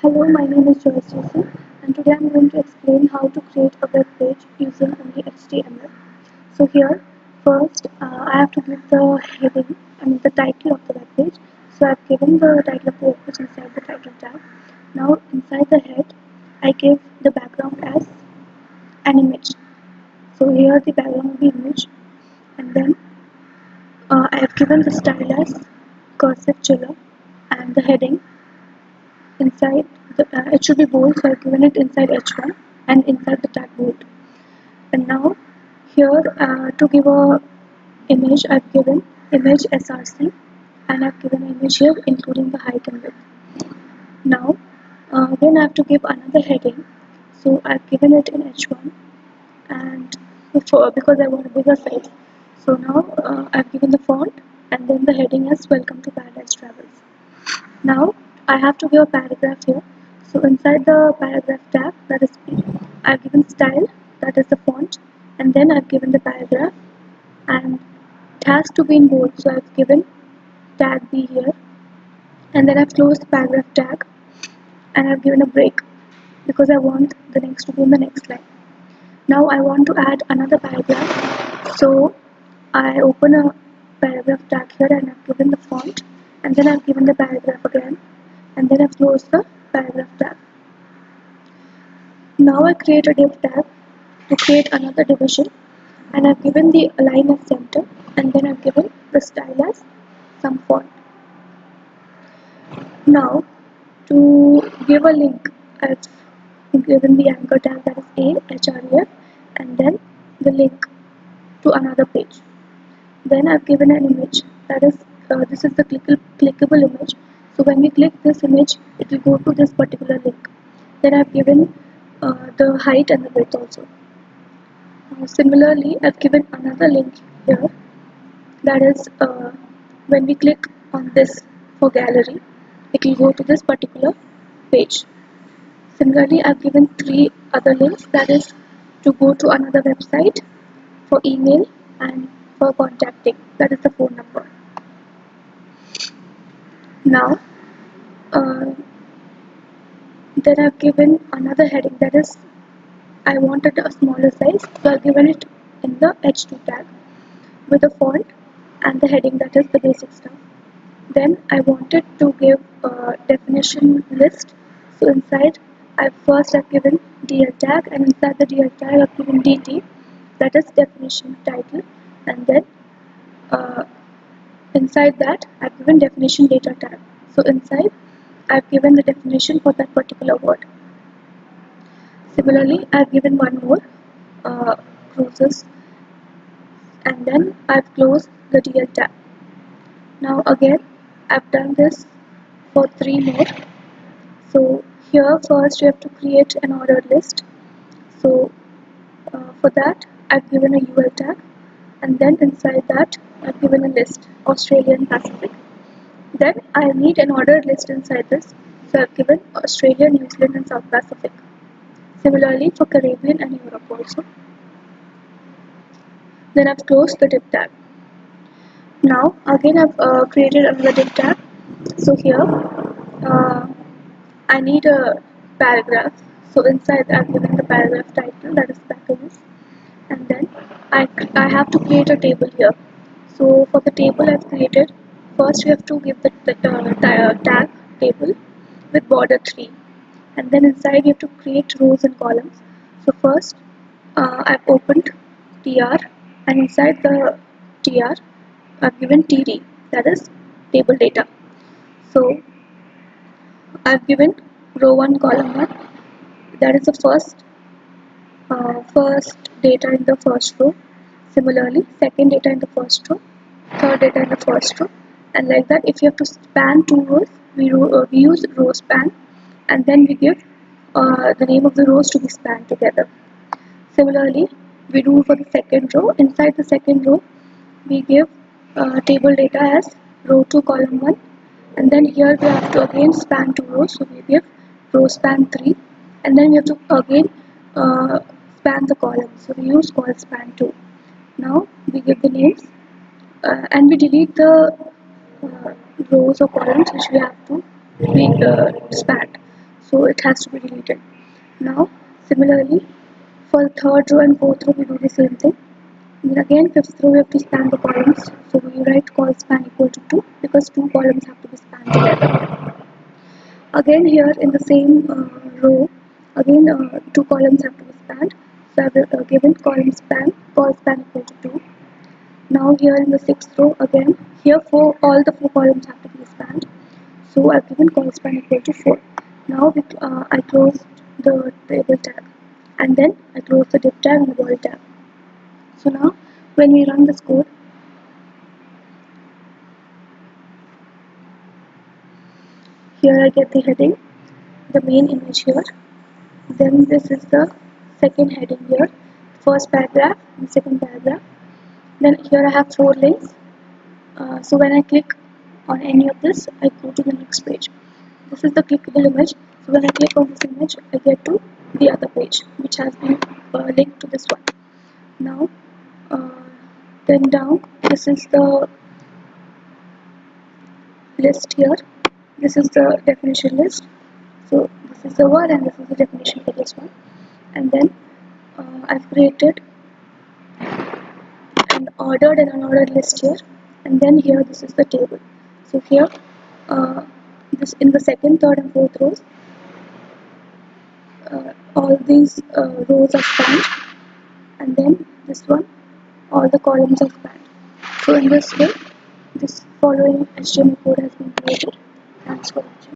Hello, my name is Joyce Jason, and today I'm going to explain how to create a web page using only HTML. So here, first, I have to give the heading, the title of the web page. So I've given the title of the web page inside the title tag. Now, inside the head, I give the background as an image. So here the background will be image, and then I have given the style as cursive chiller, and the heading inside it should be bold, so I've given it inside h1 and inside the tag bold. And now here to give a image, I've given image src, and I've given image here including the height and width. Now then I have to give another heading, so I've given it in h1 and because I want a bigger size. So now I've given the font, and then the heading is welcome to Paradise Travels. Now I have to give a paragraph here. So inside the paragraph tab, that is P, I've given style, that is the font, and then I've given the paragraph, and it has to be in bold. So I've given tag B here, and then I've closed the paragraph tag, and I've given a break because I want the next to be in the next line. Now I want to add another paragraph, so I open a paragraph tag here, and I've given the font, and then I've given the paragraph again, and then I've closed the paragraph tag. Now I create a div tag to create another division, and I've given the align as center, and then I've given the style as some font. Now to give a link, I've given the anchor tag, that is a href, and then the link to another page. Then I've given an image, that is this is the clickable image. So when we click this image, it will go to this particular link. Then I've given the height and the width also. Similarly, I've given another link here, that is when we click on this for gallery, it will go to this particular page. Similarly, I've given 3 other links, that is to go to another website, for email, and for contacting, that is the phone number. Now then I've given another heading, that is I wanted a smaller size, so I've given it in the h2 tag with the font and the heading, that is the basic stuff. Then I wanted to give a definition list, so inside I've given dl tag, and inside the dl tag I've given dt, that is definition title, and then inside that I've given definition data tag. So inside I've given the definition for that particular word. Similarly, I've given one more cruises, and then I've closed the DL tab. Now again, I've done this for 3 more. So here first we have to create an ordered list. So for that, I've given a UL tag, and then inside that I've given a list, Australian Pacific. Then I need an ordered list inside this, so I've given Australia, New Zealand, and South Pacific. Similarly for Caribbean and Europe also. Then I've closed the div tag. Now again I've created another div tag. So here I need a paragraph. So inside I've given the paragraph title, that is packages, and then I have to create a table here. So for the table I've created, first we have to give the tag table with border 3, and then inside you have to create rows and columns. So first I've opened tr, and inside the tr I've given td, that is table data. So I've given row 1 column 1, that is the first data in the first row. Similarly, second data in the first row, third data in the first row, and like that. If you have to span 2 rows, we use row span, and then we give the name of the rows to be spanned together. Similarly, we do for the second row. Inside the second row, we give table data as row 2 column 1, and then here we have to again span 2 rows, so we give row span 3, and then we have to again span the columns, so we use col span 2. Now we give the names, and we delete the rows or columns which we have to be spanned. so it has to be deleted. Now similarly for the third row and fourth row we do the same thing. And again fifth row we have to span the columns, so we write col span equal to 2 because two columns have to be spanned together. Again here in the same row, again two columns have to be spanned, so I have given column span, col span equal to 2. Now here in the sixth row again, here for all the four columns have to be spanned, so I've given col span equal to 4. Now I close the table tab, and then I close the div tab and the body tab. So now when we run this code, here I get the heading, the main image here, then this is the second heading here, first paragraph and second paragraph. Then here I have four links, so when I click on any of this, I go to the next page. This is the clickable image, so when I click on this image, I get to the other page which has been linked to this one. Now then down, this is the list here, this is the definition list, so this is the word and this is the definition for this one. And then I've created an ordered and unordered list here, and then here this is the table. So here this in the second, third and fourth rows, all these rows are spanned, and then this one, all the columns are spanned. So in this way, this following HTML code has been created. Thanks for watching.